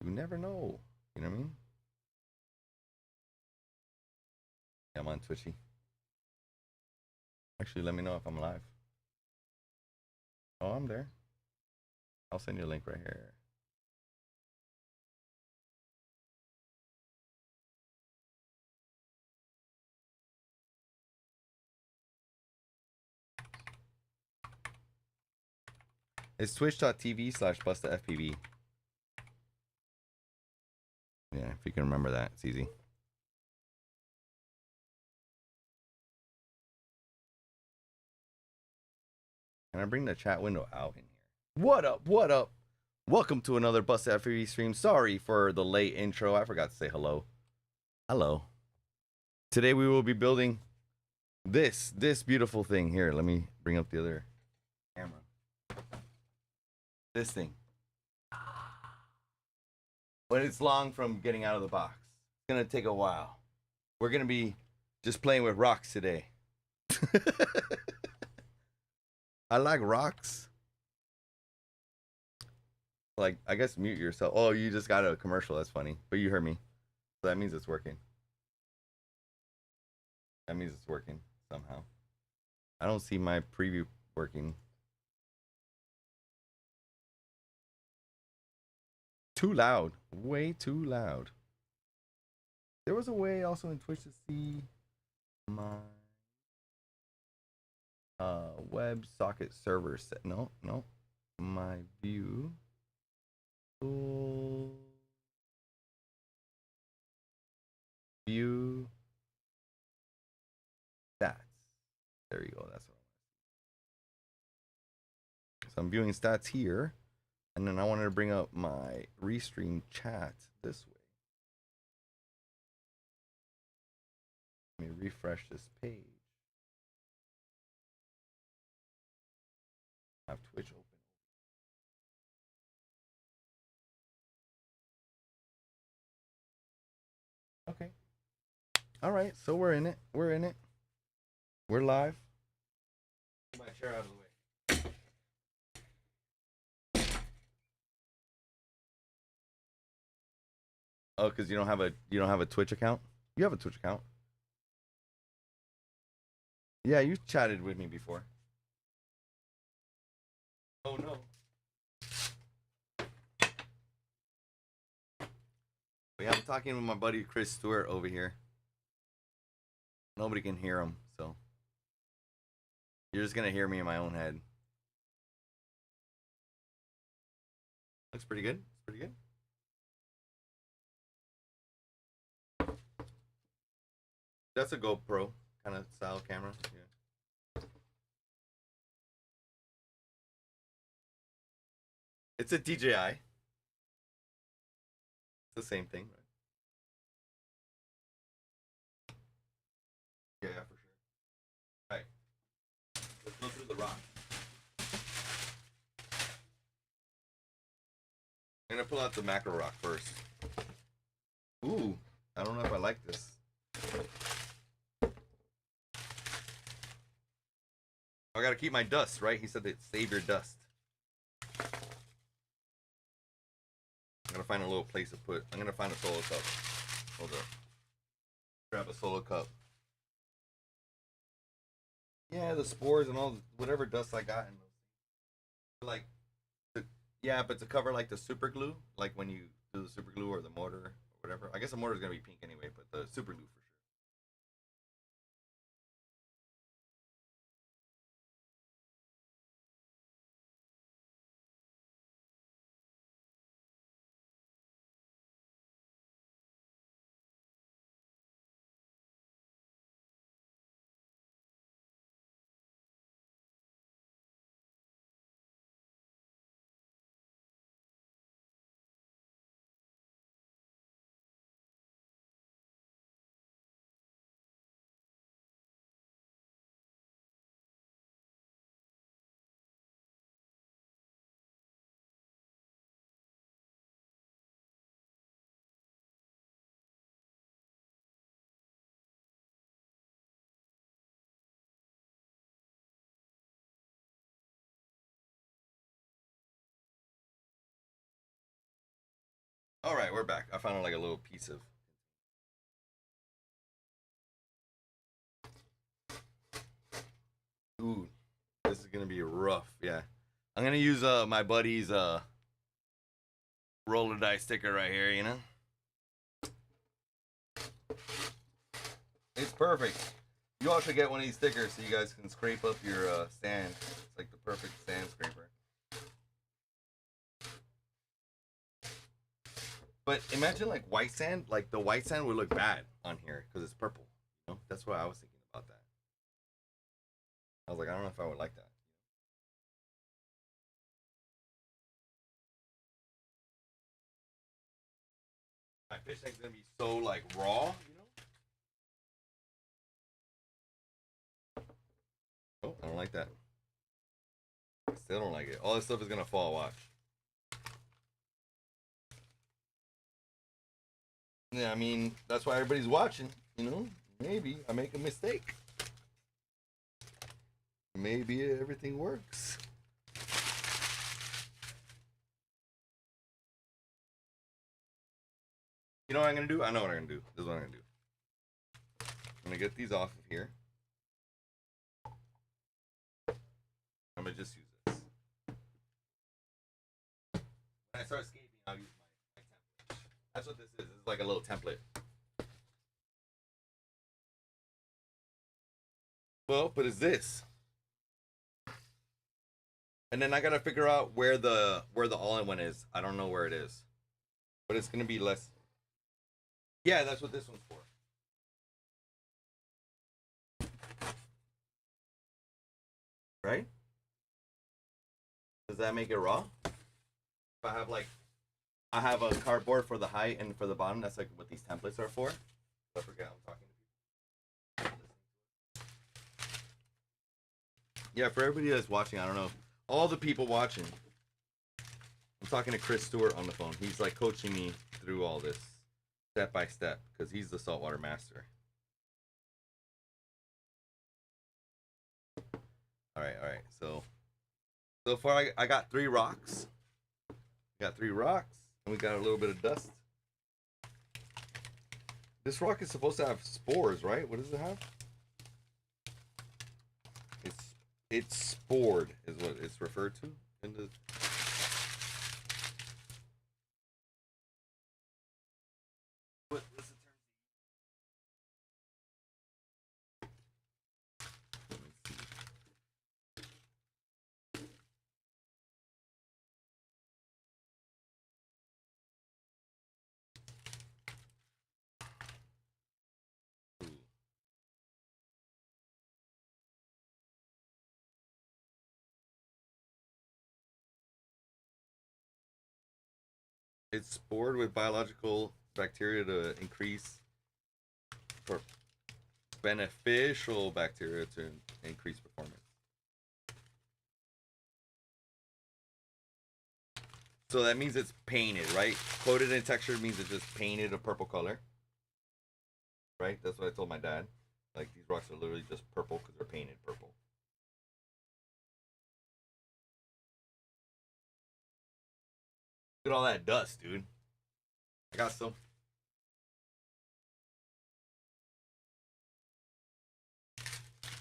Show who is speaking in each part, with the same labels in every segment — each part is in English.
Speaker 1: You never know. You know what I mean? Yeah, I'm on Twitchy. Actually, let me know if I'm live. Oh, I'm there. I'll send you a link right here. It's twitch.tv/BustaFPV. Yeah, if you can remember that, it's easy. Can I bring the chat window out in here? What up? What up? Welcome to another BustaFPV stream. Sorry for the late intro. I forgot to say hello. Hello. Today we will be building this beautiful thing here. Let me bring up the other camera. This thing. But it's long from getting out of the box. It's gonna take a while. We're gonna be just playing with rocks today. I like rocks. Like, I guess mute yourself. Oh, you just got a commercial. That's funny. But you heard me. So that means it's working. That means it's working somehow. I don't see my preview working. Too loud. Way too loud. There was a way also in Twitch to see my web socket server set. No. My view. View stats. There you go. That's what I want. So I'm viewing stats here, and then I wanted to bring up my restream chat this way. Let me refresh this page. I have Twitch open. Okay. All right. So we're in it. We're in it. We're live. Get my chair out of the way. Oh, because you don't have a Twitch account? You have a Twitch account. Yeah, you chatted with me before. Oh no. Yeah, I'm talking with my buddy Chris Stewart over here. Nobody can hear him, so you're just gonna hear me in my own head. Looks pretty good. It's pretty good. That's a GoPro kind of style camera. Yeah. It's a DJI. It's the same thing, right? Yeah, for sure. All right. Let's go through the rock. I'm gonna pull out the macro rock first. Ooh, I don't know if I like this. I gotta keep my dust, right? He said that save your dust. I'm gonna find a little place to put. I'm gonna find a solo cup. Hold up. Grab a solo cup. Yeah, the spores and all whatever dust I got in those. Like, yeah, but to cover like the super glue, like when you do the super glue or the mortar or whatever. I guess the mortar is gonna be pink anyway, but the super glue for sure. All right, we're back. I found like a little piece of. Ooh, this is gonna be rough. Yeah, I'm gonna use my buddy's roller dice sticker right here. You know, it's perfect. You all should get one of these stickers so you guys can scrape up your sand. It's like the perfect sand scraper. But imagine like white sand. Like the white sand would look bad on here because it's purple. You know, that's what I was thinking about that. I was like, I don't know if I would like that. My fish tank's gonna be so like raw, you know. Oh, I don't like that. I still don't like it. All this stuff is gonna fall. Watch. Yeah, I mean that's why everybody's watching. You know, maybe I make a mistake. Maybe everything works. You know what I'm gonna do? I know what I'm gonna do. This is what I'm gonna do. I'm gonna get these off of here. I'm gonna just use this. When I start skating, I'll use my template. That's what this is. This is like a little template. Well, but it's this. And then I gotta figure out where the all-in-one is. I don't know where it is, but it's gonna be less. Yeah, that's what this one's for. Right? Does that make it raw? If I have like, I have a cardboard for the height and for the bottom. That's like what these templates are for. I forget I'm talking to people. Yeah, for everybody that's watching, I don't know, all the people watching. I'm talking to Chris Stewart on the phone. He's like coaching me through all this step by step because he's the saltwater master. All right, all right. So far I got 3 rocks. Got 3 rocks, and we got a little bit of dust. This rock is supposed to have spores, right? What does it have? It's spored is what it's referred to in the. What is the term? Let me see. Ooh. It's spored with biological bacteria to increase for beneficial bacteria to increase performance. So that means it's painted, right? Coated in texture means it's just painted a purple color, right? That's what I told my dad. Like these rocks are literally just purple because they're painted purple. Look at all that dust, dude. I got some.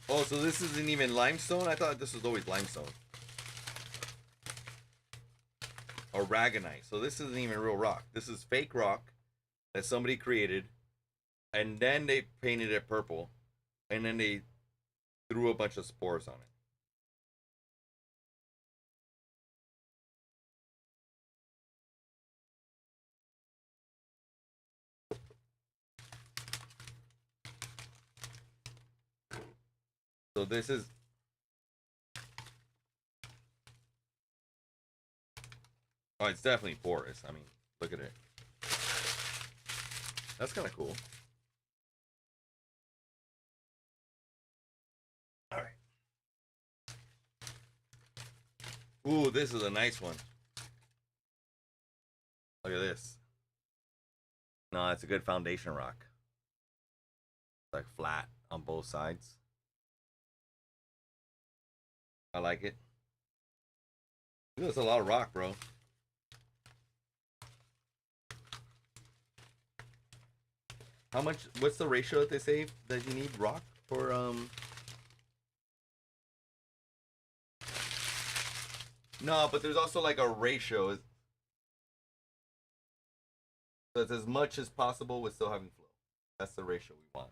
Speaker 1: Oh, so this isn't even limestone? I thought this was always limestone. Aragonite. So this isn't even real rock. This is fake rock that somebody created, and then they painted it purple, and then they threw a bunch of spores on it. So this is. Oh, it's definitely porous. I mean, look at it. That's kind of cool. All right. Ooh, this is a nice one. Look at this. No, it's a good foundation rock. It's like flat on both sides. I like it. That's a lot of rock, bro. How much? What's the ratio that they say that you need rock for No, but there's also like a ratio. So it's as much as possible with still having flow. That's the ratio we want.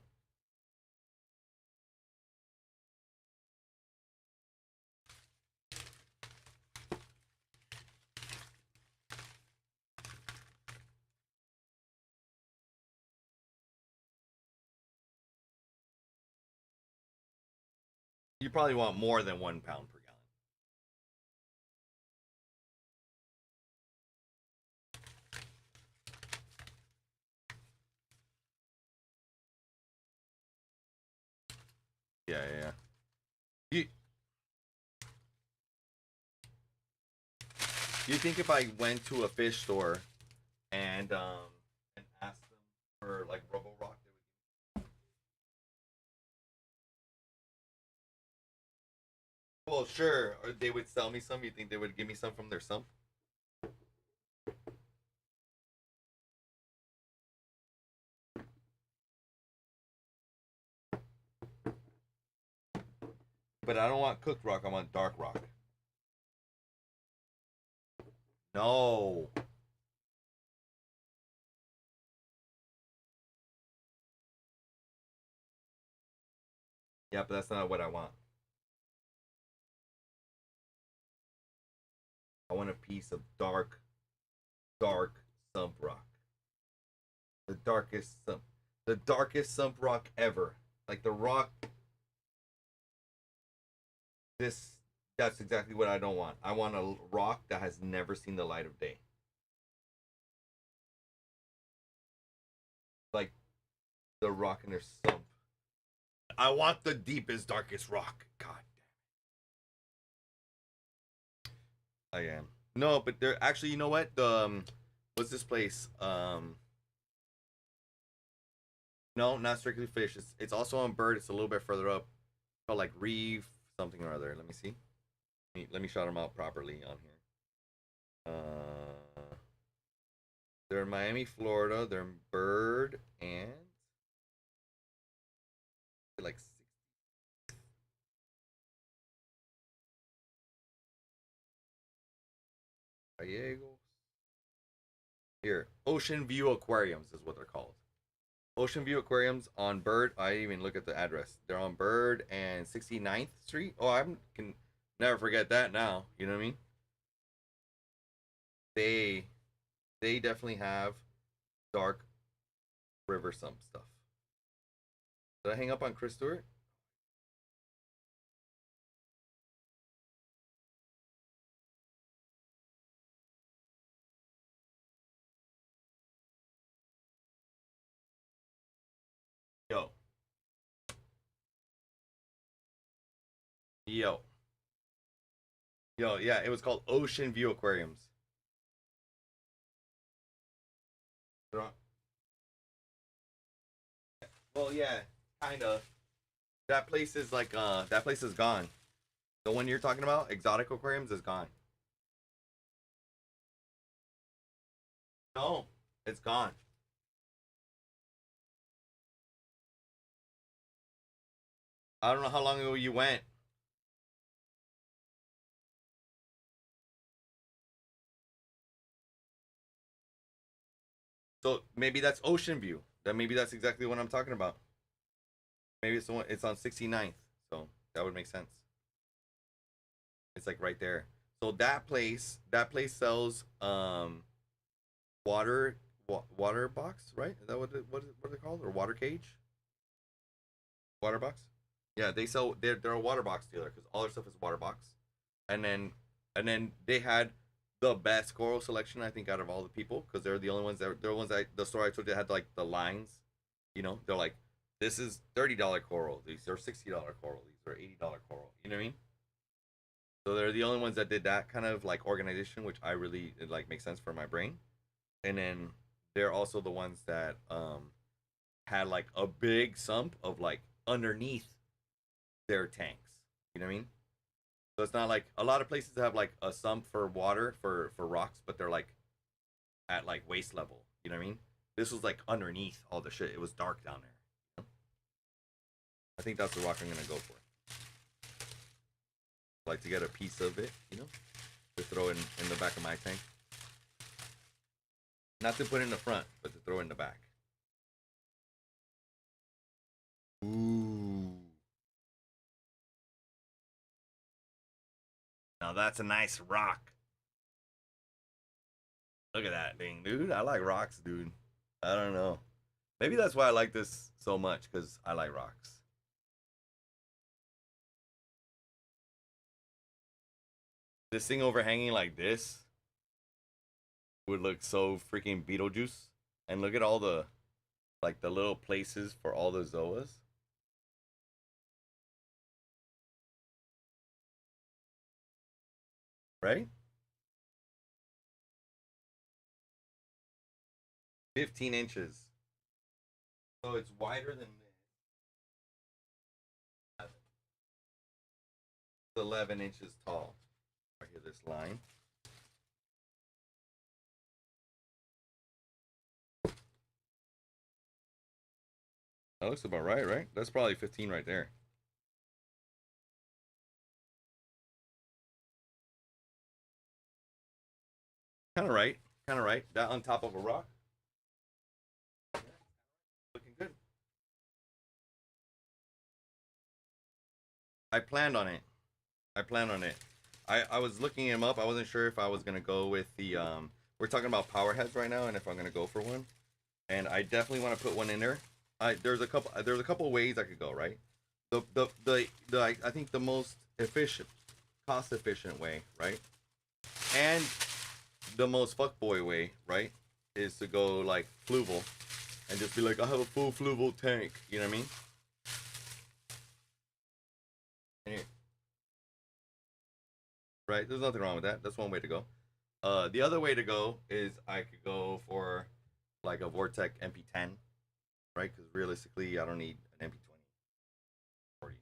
Speaker 1: You probably want more than 1 pound per gallon. Yeah, yeah, yeah. You you think if I went to a fish store and asked them for like Robo Rock, they would. Well, sure, or they would sell me some. You think they would give me some from their sump? But I don't want cooked rock. I want dark rock. No. Yeah, but that's not what I want. I want a piece of dark sump rock. The darkest sump rock ever. Like the rock. This. That's exactly what I don't want. I want a rock that has never seen the light of day. Like the rock in their sump. I want the deepest, darkest rock. God damn. I am. No, but they're actually. You know what? The what's this place? No, not strictly fish. It's also on bird. It's a little bit further up. Called like Reef something or other. Let me see. Let me shout them out properly on here. They're in Miami, Florida. They're in Bird and like Gallegos. Here, Ocean View Aquariums is what they're called. Ocean View Aquariums on Bird. I didn't even look at the address. They're on Bird and 69th Street. Oh, I can never forget that now. You know what I mean? They they definitely have dark river sump stuff. Did I hang up on Chris Stewart? Yo, yo, yo. Yeah, it was called Ocean View Aquariums. Well, yeah, kind of. That place is like that place is gone. The one you're talking about, Exotic Aquariums, is gone. No, it's gone. I don't know how long ago you went. So maybe that's Ocean View. That maybe that's exactly what I'm talking about. Maybe it's the one. It's on 69th. So that would make sense. It's like right there. So that place sells water box, right? Is that what are they called? Or water cage? Water box? Yeah, they sell. They're a water box dealer because all their stuff is water box. And then they had the best coral selection I think out of all the people because they're the only ones that they're the ones that the store I told you had like the lines. You know, they're like, this is $30 coral. These are $60 coral. These are $80 coral. You know what I mean? So they're the only ones that did that kind of like organization, which I really it, like makes sense for my brain. And then they're also the ones that had like a big sump of like underneath their tanks. You know what I mean? So it's not like a lot of places have like a sump for water for rocks, but they're like at like waist level. You know what I mean? This was like underneath all the shit. It was dark down there. I think that's the rock I'm gonna go for. Like to get a piece of it, you know, to throw in the back of my tank. Not to put in the front, but to throw in the back. Ooh. Now that's a nice rock. Look at that thing, dude. I like rocks, dude. I don't know. Maybe that's why I like this so much, because I like rocks. This thing overhanging like this would look so freaking Beetlejuice. And look at all the, like, the little places for all the Zoas. Right? 15 inches. So it's wider than this. 11 inches tall. Right here, this line. That looks about right, right? That's probably 15 right there. Kind of right. Kind of right. That on top of a rock. Yeah, looking good. I planned on it. I planned on it. I was looking him up. I wasn't sure if I was gonna go with the we're talking about power heads right now, and if I'm gonna go for one. And I definitely want to put one in there. There's a couple ways I could go, right? I think the most efficient, cost efficient way, right? And the most fuckboy way, right? Is to go like fluval and just be like, I have a full fluval tank. You know what I mean? And right? There's nothing wrong with that. That's one way to go. The other way to go is I could go for like a Vortec MP10, right? Because realistically, I don't need an MP20, 40,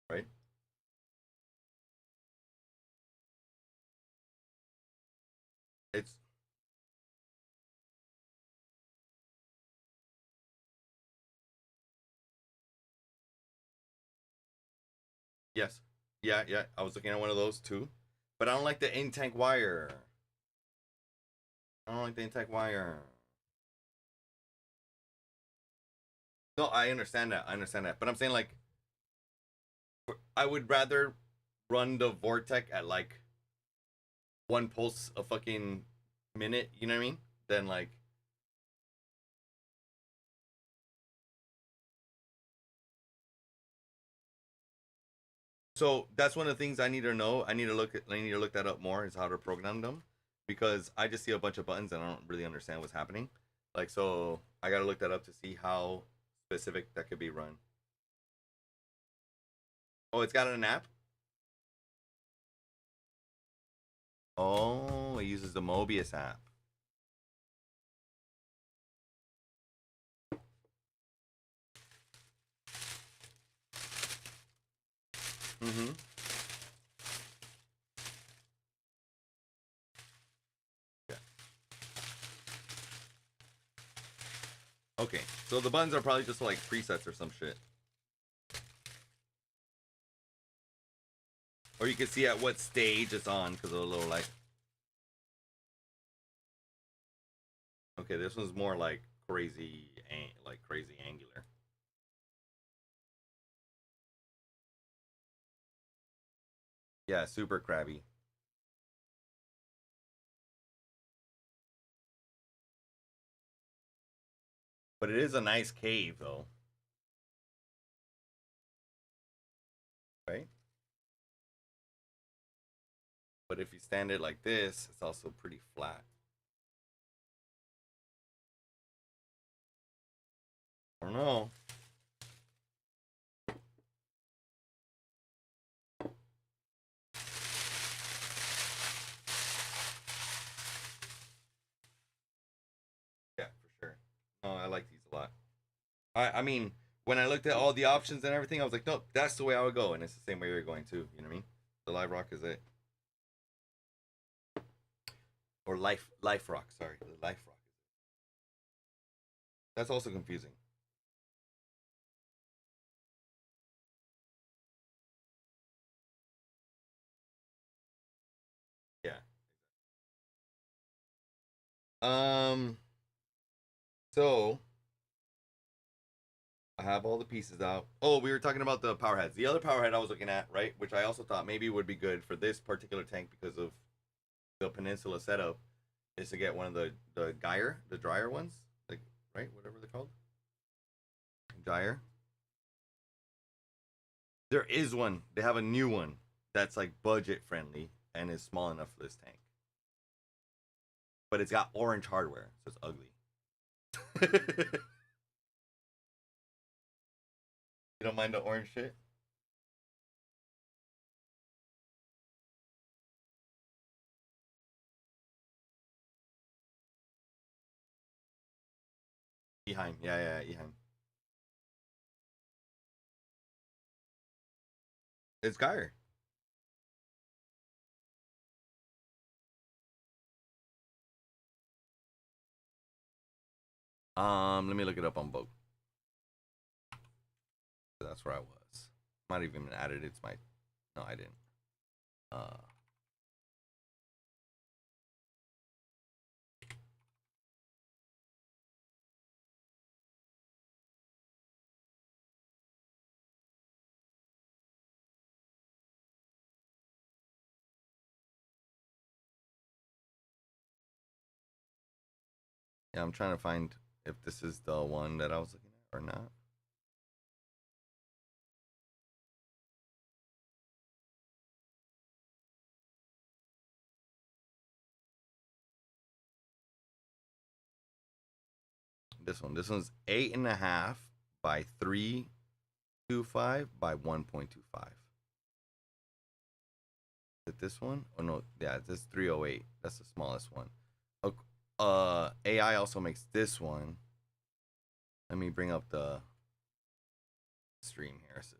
Speaker 1: right? It's yes, yeah, yeah. I was looking at one of those too, but I don't like the in tank wire. I don't like the in tank wire. No, I understand that. I understand that, but I'm saying like I would rather run the Vortec at like one pulse a fucking minute. You know what I mean? Than like so that's one of the things I need to know. I need to look that up more is how to program them because I just see a bunch of buttons and I don't really understand what's happening. Like so I gotta look that up to see how specific that could be run. Oh, it's got an app? Oh, it uses the Mobius app. Mm-hmm. Yeah. Okay. So the buttons are probably just like presets or some shit. Or you can see at what stage it's on because of a little light. Okay, this one's more like crazy angular. Yeah, super crabby. But it is a nice cave though, right? But if you stand it like this, it's also pretty flat. I don't know. Yeah, for sure. No, I like these a lot. I mean, when I looked at all the options and everything, I was like, nope, that's the way I would go, and it's the same way you're going too. You know what I mean? The live rock is it, or life rock. Sorry, the life rock. That's also confusing. Yeah. Um. So I have all the pieces out. Oh, we were talking about the power heads. The other power head I was looking at, right, which I also thought maybe would be good for this particular tank because of the peninsula setup, is to get one of the the dryer ones, like right, whatever they're called, dryer. There is one. They have a new one that's like budget friendly and is small enough for this tank, but it's got orange hardware, so it's ugly. You don't mind the orange shit? Eheim, yeah, yeah, Eheim. It's Geyer. Let me look it up on Vogue. That's where I was. Might even added it's my. No, I didn't. Uh, yeah, I'm trying to find if this is the one that I was looking at or not. This one. This one's 8.5 by 325 by 1.25. Is it this one? Oh no, yeah, this 308. That's the smallest one. AI also makes this one. Let me bring up the stream here. So,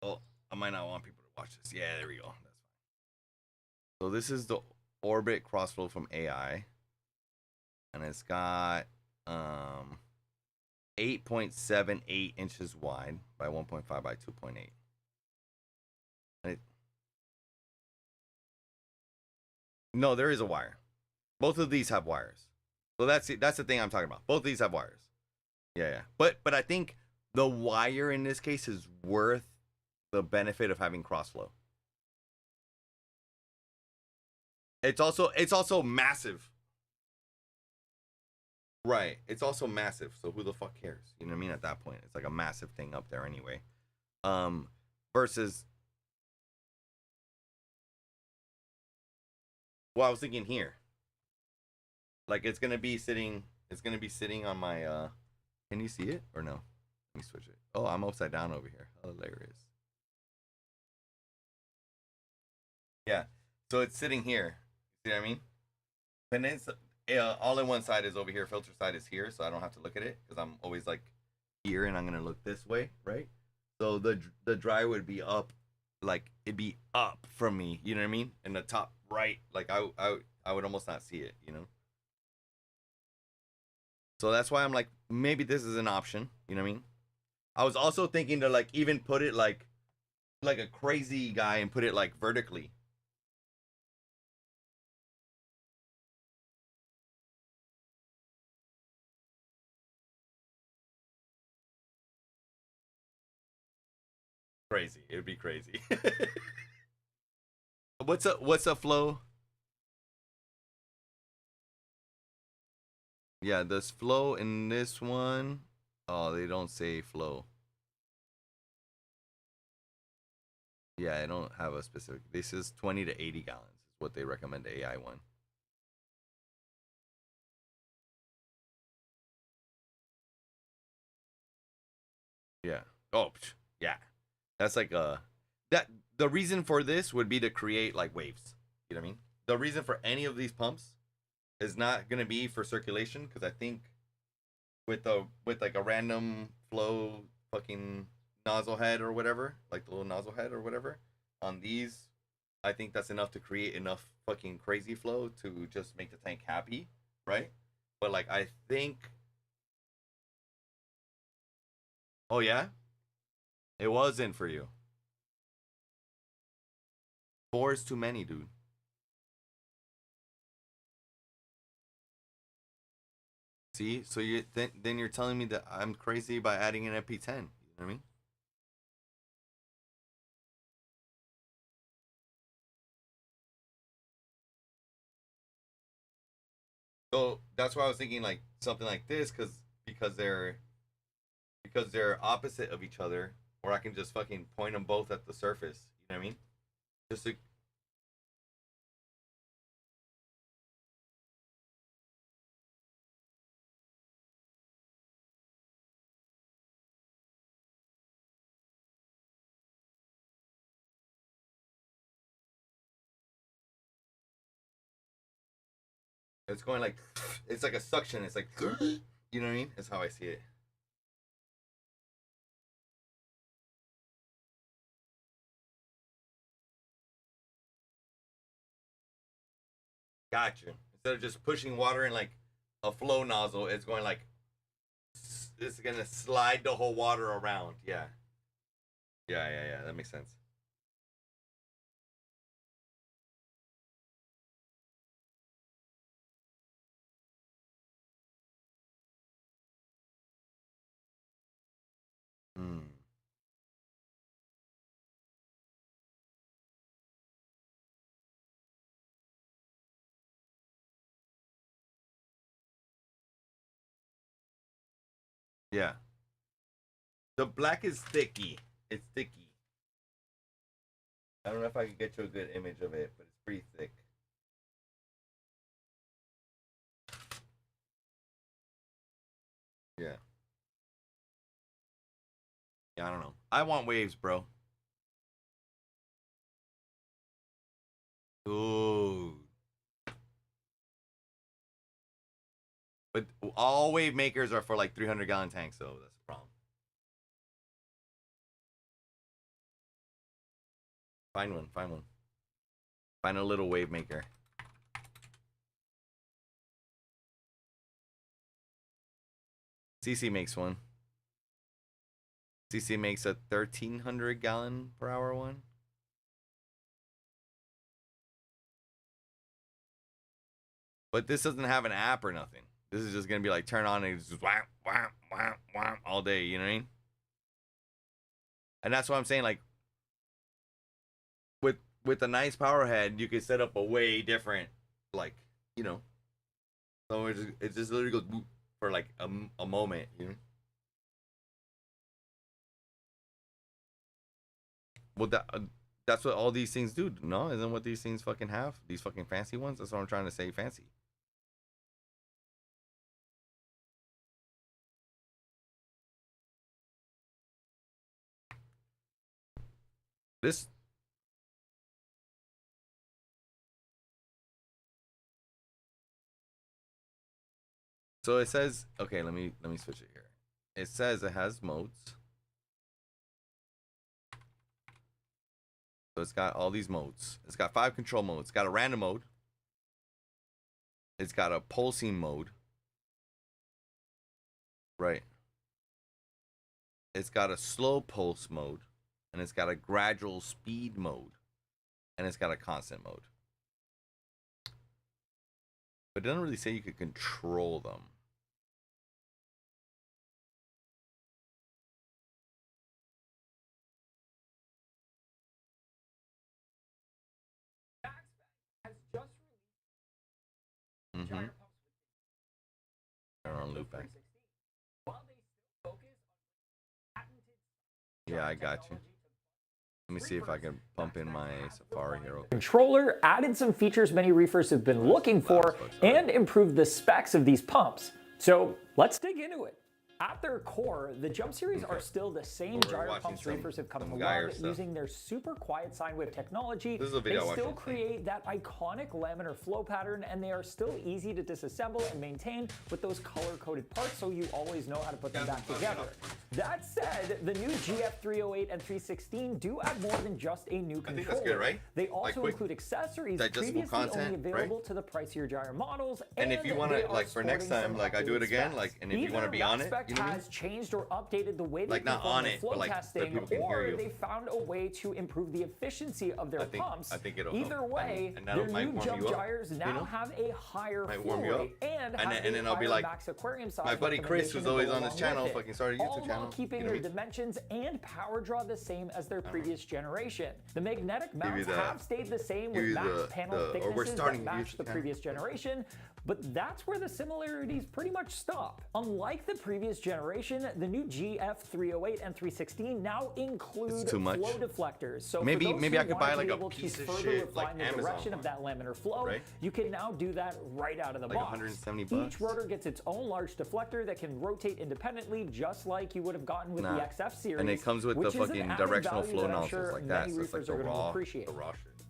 Speaker 1: oh, I might not want people to watch this. Yeah, there we go. That's fine. So this is the orbit crossflow from AI, and it's got 8.78 inches wide by 1.5 by 2.8. No, there is a wire. Both of these have wires. So that's it. That's the thing I'm talking about. Both of these have wires. Yeah, yeah. But I think the wire in this case is worth the benefit of having crossflow. It's also massive. Right. It's also massive. So who the fuck cares? You know what I mean? At that point, it's like a massive thing up there anyway. Um versus well, I was thinking here. Like it's gonna be sitting on my can you see it or no? Let me switch it. Oh, I'm upside down over here. Hilarious. Yeah. So it's sitting here. See what I mean? And then all in one side is over here. Filter side is here, so I don't have to look at it because I'm always like here, and I'm gonna look this way, right? So the dry would be up, like it'd be up from me. You know what I mean? In the top right, like I would almost not see it. You know. So that's why I'm like maybe this is an option. You know what I mean? I was also thinking to like even put it like a crazy guy and put it like vertically. Crazy. It would be crazy. What's a flow? Yeah, this flow in this one. Oh, they don't say flow. Yeah, I don't have a specific. This is 20 to 80 gallons is what they recommend the AI one. Yeah. Oh, yeah. That's like that. The reason for this would be to create like waves. You know what I mean? The reason for any of these pumps is not gonna be for circulation because I think with like a random flow fucking nozzle head or whatever, like the little nozzle head or whatever, on these, I think that's enough to create enough fucking crazy flow to just make the tank happy. right? But like I think, oh yeah, it wasn't for you. 4 is too many, dude. See, so you then you're telling me that I'm crazy by adding an Ep.10. You know what I mean? So that's why I was thinking like something like this, because they're opposite of each other, or I can just fucking point them both at the surface. You know what I mean? Just to, it's going like it's like a suction. It's like you know what I mean? That's how I see it. Gotcha. Instead of just pushing water in like a flow nozzle, it's going like it's gonna slide the whole water around. Yeah. Yeah. That makes sense. Hmm. Yeah. The black is sticky. It's sticky. I don't know if I can get you a good image of it, but it's pretty thick. Yeah. Yeah, I don't know. I want waves, bro. Ooh. But all wave makers are for like 300-gallon tanks, so that's the problem. Find one. Find one. Find a little wave maker. CC makes one. CC makes a 1,300-gallon per hour one. But this doesn't have an app or nothing. This is just gonna be like turn on and just wham, wham, wham, wham all day. You know what I mean? And that's what I'm saying. Like with a nice power head, you could set up a way different, like you know. So it just literally goes boop for like a moment. You know. Well, that's what all these things do. No, isn't what these things fucking have? These fucking fancy ones. That's what I'm trying to say. Fancy. This. So it says. Okay, let me switch it here. It says it has modes. So it's got all these modes. It's got 5 control modes. It's got a random mode. It's got a pulsing mode. Right. It's got a slow pulse mode. And it's got a gradual speed mode. And it's got a constant mode. But it doesn't really say you could control them. Mm-hmm. They're on loop back. Yeah, I got you. Let me see if I can pump in my Safari here.
Speaker 2: Controller added some features many reefers have been looking for and improved the specs of these pumps. So let's dig into it. At their core, the Jump series are still the same gyro pumps reefers have come to love, using their super quiet sine wave technology. They still create that iconic laminar flow pattern, and they are still easy to disassemble and maintain with those color-coded parts, so you always know how to put them back together. That said, the new GF308 and 316 do add more than just a new controller.
Speaker 1: I think that's good, right?
Speaker 2: They also include accessories previously only available to the pricier gyro models.
Speaker 1: And if you want to, like, for next time, like, I do it again, like, and if you want to be on it, you know what I mean?
Speaker 2: Has changed or updated the way they
Speaker 1: like, not on
Speaker 2: perform
Speaker 1: it,
Speaker 2: flow
Speaker 1: but like,
Speaker 2: testing, or they found a way to improve the efficiency of their pumps.
Speaker 1: I think it'll
Speaker 2: Either way, their new jump gyros now have a higher flow rate and
Speaker 1: then I'll be like,
Speaker 2: max aquarium size.
Speaker 1: my buddy Chris, who's always on this channel, fucking started a YouTube channel.
Speaker 2: While keeping their dimensions and power draw the same as their previous generation. The magnetic mounts have stayed the same with max panel thicknesses that match the previous generation, but that's where the similarities pretty much stop. Unlike the previous generation, the new GF308 and 316 now include flow deflectors. So
Speaker 1: maybe I could buy like a piece of shit like
Speaker 2: the
Speaker 1: Amazon
Speaker 2: direction of that laminar flow,
Speaker 1: right?
Speaker 2: You can now do that right out of the box.
Speaker 1: 170 bucks.
Speaker 2: Each rotor gets its own large deflector that can rotate independently, just like you would have gotten with the XF series.
Speaker 1: And it comes with the fucking directional flow nozzles like that, so it's like the raw shit.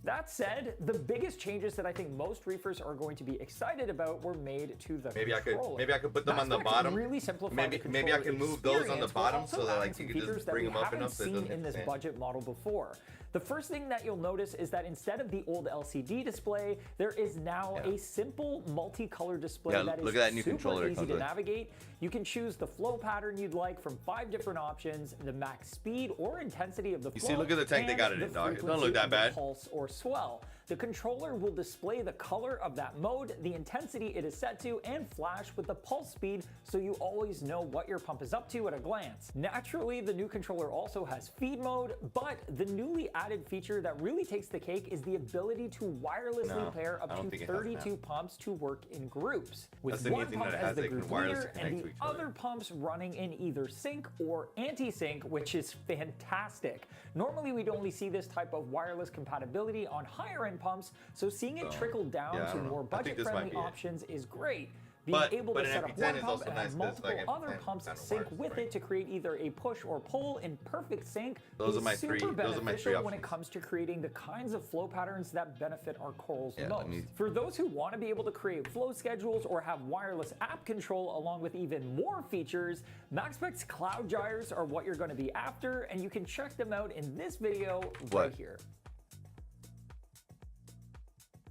Speaker 2: That said, the biggest changes that I think most reefers are going to be excited about were made to the controller.
Speaker 1: Maybe I could put them on the bottom.
Speaker 2: Really simplify
Speaker 1: maybe I can move those on the bottom so that like you can just bring them up enough
Speaker 2: that
Speaker 1: it doesn't
Speaker 2: seen in this budget model before. The first thing that you'll notice is that instead of the old LCD display, there is now a simple multicolor display that is super easy to navigate. You can choose the flow pattern you'd like from 5 different options, the max speed or intensity of the flow.
Speaker 1: You see, look at the tank they got it in, dog. It don't look that bad.
Speaker 2: Pulse or swell. The controller will display the color of that mode, the intensity it is set to, and flash with the pulse speed, so you always know what your pump is up to at a glance. Naturally, the new controller also has feed mode, but the newly added feature that really takes the cake is the ability to wirelessly pair up to 32 pumps to work in groups, with one pump as the group leader and the other pumps running in either sync or anti-sync, which is fantastic. Normally, we'd only see this type of wireless compatibility on higher-end pumps, so seeing it trickle down to more budget-friendly options is great. Being able to set up one pump and have multiple other pumps sync with it to create either a push or pull in perfect sync is super beneficial when it comes to creating the kinds of flow patterns that benefit our corals most. For those who want to be able to create flow schedules or have wireless app control along with even more features, MaxSpec's cloud gyros are what you're going to be after, and you can check them out in this video right here.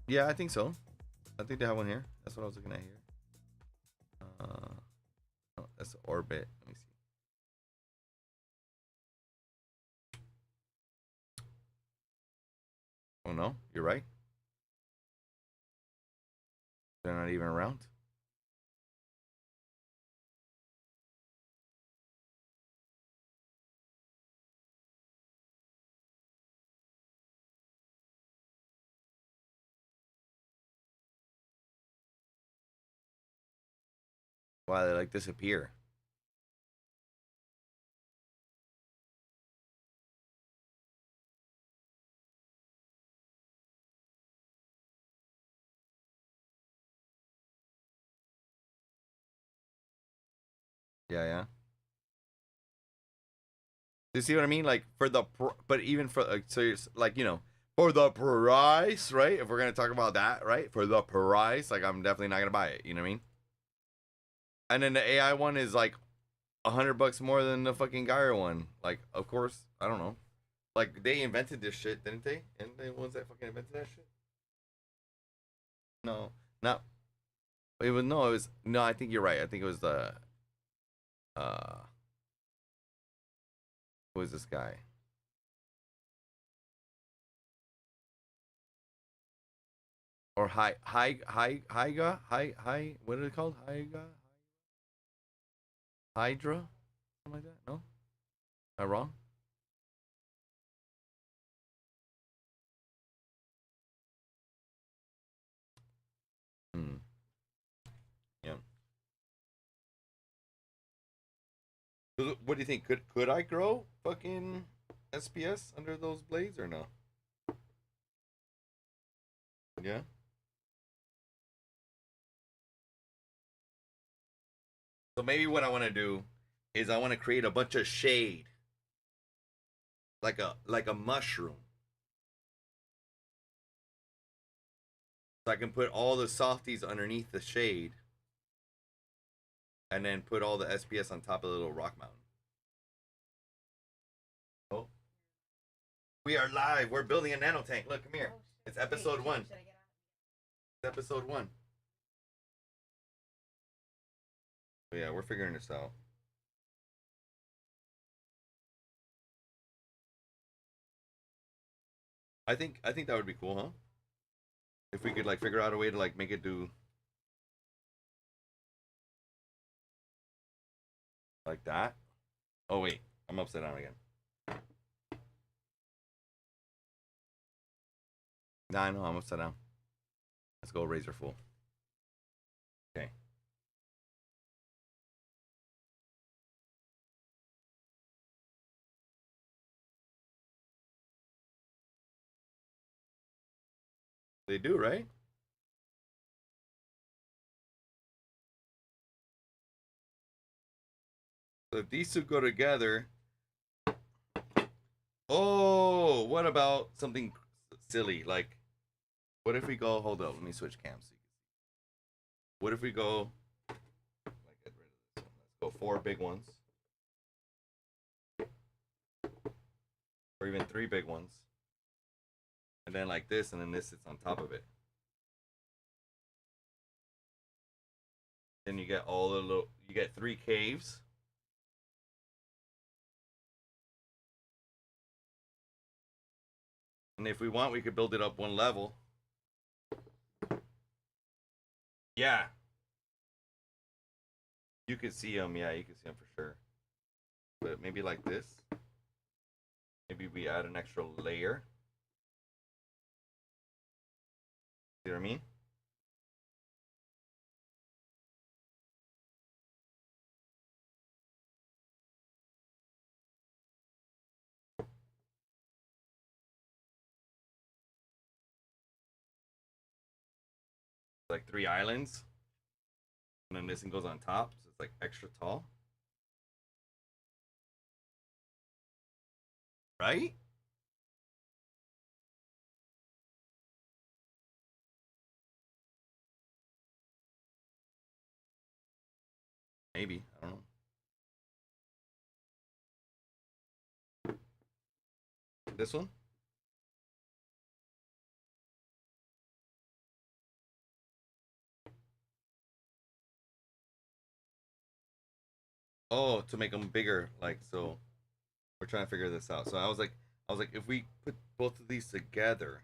Speaker 1: Yeah, I think so. I think they have one here. That's what I was looking at here. Oh, that's the orbit. Let me see. Oh no, you're right. They're not even around. Why they like disappear? Yeah. You see what I mean? Like for the, but even for like, so you're like, you know, for the price, right? If we're gonna talk about that, right? For the price, like I'm definitely not gonna buy it. You know what I mean? And then the AI one is like $100 more than the fucking gyro one. Like, of course, I don't know. Like they invented this shit, didn't they? And the ones that fucking invented that shit. No, not. It was no. It was no. I think you're right. I think it was the. Who is this guy? Or Hyga? What are they called? Hydra? Something like that? No? Am I wrong? Yeah. What do you think? Could I grow fucking SPS under those blades or no? Yeah. So maybe what I want to do is I want to create a bunch of shade, like a mushroom. So I can put all the softies underneath the shade, and then put all the SPS on top of the little rock mountain. Oh, we are live. We're building a nano tank. Look, come here. It's episode 1. It's episode 1. So yeah, we're figuring this out. I think that would be cool, huh? If we could like figure out a way to like make it do like that. Oh wait, I'm upside down again. Nah, I know I'm upside down. Let's go razor full. Okay. They do, right? So if these two go together. Oh, what about something silly? Like, what if we go, hold up, let me switch cams. What if we go, like, get rid of this one. Let's go 4 big ones. Or even 3 big ones. And then like this, and then this sits on top of it. Then you get all the little, you get 3 caves. And if we want, we could build it up 1 level. Yeah. You can see them, yeah, you can see them for sure. But maybe like this. Maybe we add an extra layer. See what I mean? Like 3 islands. And then this one goes on top, so it's like extra tall. Right? Maybe. I don't know. This one? Oh, to make them bigger. Like, so we're trying to figure this out. So I was like, if we put both of these together,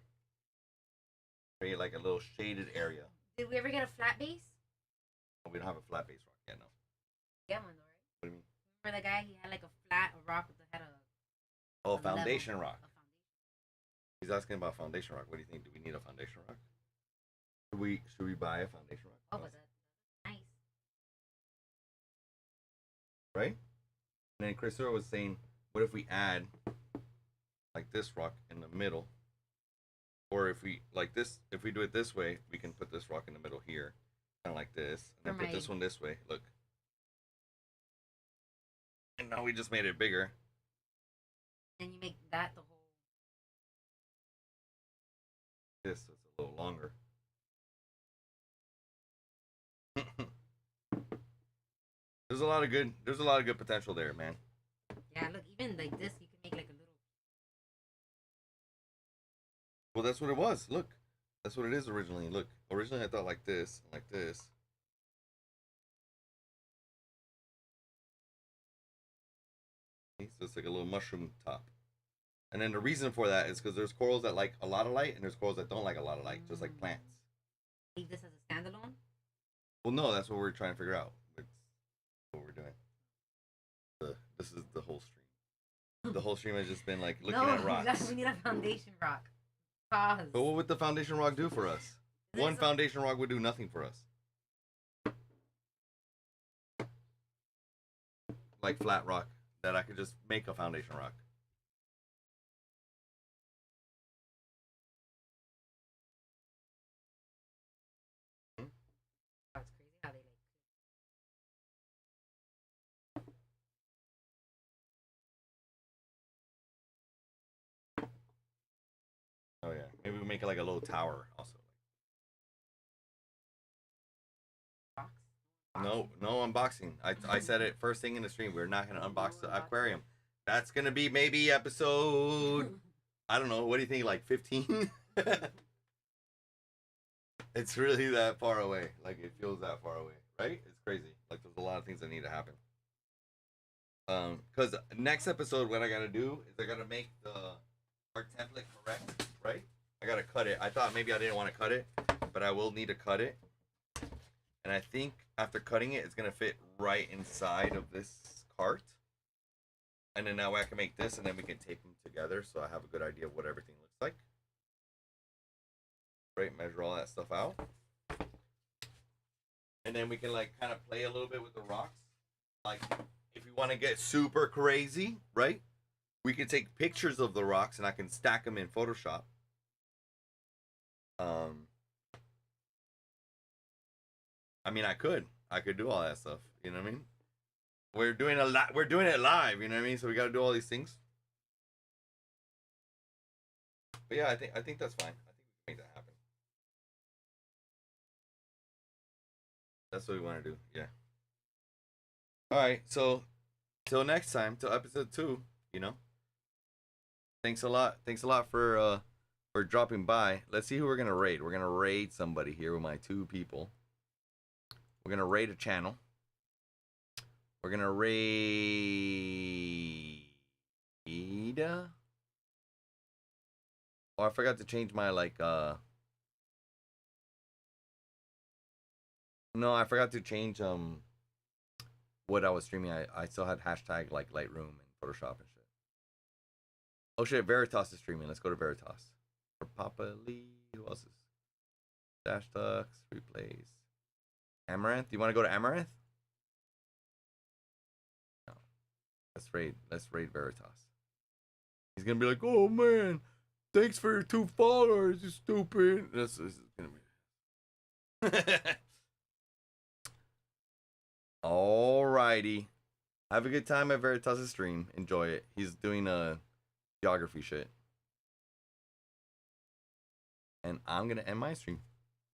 Speaker 1: create like a little shaded area.
Speaker 3: Did we ever get a flat base?
Speaker 1: Oh, we don't have a flat base rock yet, no.
Speaker 3: Get one though, right?
Speaker 1: What do you mean?
Speaker 3: Remember the guy? He had like a flat rock with the head of.
Speaker 1: Oh, foundation
Speaker 3: level,
Speaker 1: rock.
Speaker 3: a foundation.
Speaker 1: He's asking about foundation rock. What do you think? Do we need a foundation rock? Should we buy a foundation rock?
Speaker 3: Oh, but that's nice.
Speaker 1: Right? And then Christopher was saying, what if we add like this rock in the middle? Or if we like this, if we do it this way, we can put this rock in the middle here, kind of like this, and then put this one this way. Look. And now we just made it bigger.
Speaker 3: And you make that the whole.
Speaker 1: This is a little longer. There's a lot of good potential there, man.
Speaker 3: Yeah, look, even like this, you can make like a little.
Speaker 1: Well, that's what it was. Look, that's what it is originally. Look, originally I thought like this, like this. So it's like a little mushroom top. And then the reason for that is because there's corals that like a lot of light, and there's corals that don't like a lot of light, just like plants.
Speaker 3: Leave this as a standalone.
Speaker 1: Well, no, that's what we're trying to figure out. It's what we're doing. This is the whole stream. The whole stream has just been like looking at rocks.
Speaker 3: We need a foundation rock. Pause.
Speaker 1: But what would the foundation rock do for us? One foundation rock would do nothing for us. Like flat rock, that I could just make a foundation rock.
Speaker 3: It's crazy how they like.
Speaker 1: Maybe we make it like a little tower also.
Speaker 3: Box.
Speaker 1: No unboxing. I said it first thing in the stream. We're not gonna unbox the aquarium. That's gonna be maybe episode. I don't know. What do you think? Like 15? It's really that far away. Like it feels that far away, right? It's crazy. Like there's a lot of things that need to happen. Because next episode, what I gotta do is I gotta make our template correct, right? I gotta cut it. I thought maybe I didn't want to cut it, but I will need to cut it. And I think after cutting it, it's gonna fit right inside of this cart. And then that way I can make this, and then we can tape them together, so I have a good idea of what everything looks like. Right, measure all that stuff out. And then we can like kind of play a little bit with the rocks. Like if we want to get super crazy, right? We can take pictures of the rocks and I can stack them in Photoshop. I mean, I could do all that stuff. You know what I mean? We're doing it live. You know what I mean? So we got to do all these things. But yeah, I think that's fine. I think we can make that happen. That's what we want to do. Yeah. All right. So till next time, till episode 2. You know. Thanks a lot. Thanks a lot for dropping by. Let's see who we're gonna raid. We're gonna raid somebody here with my 2 people. We're gonna raid a channel. We're gonna raid. Oh, I forgot to change my No, I forgot to change what I was streaming. I still had hashtag like Lightroom and Photoshop and shit. Oh shit, Veritas is streaming. Let's go to Veritas. For Papa Lee. Who else is? Dash Ducks, replays. Amaranth? You want to go to Amaranth? No. Let's raid Veritas. He's gonna be like, oh man, thanks for your 2 followers, you stupid. This is gonna be Alrighty. Have a good time at Veritas' stream. Enjoy it. He's doing geography shit. And I'm gonna end my stream.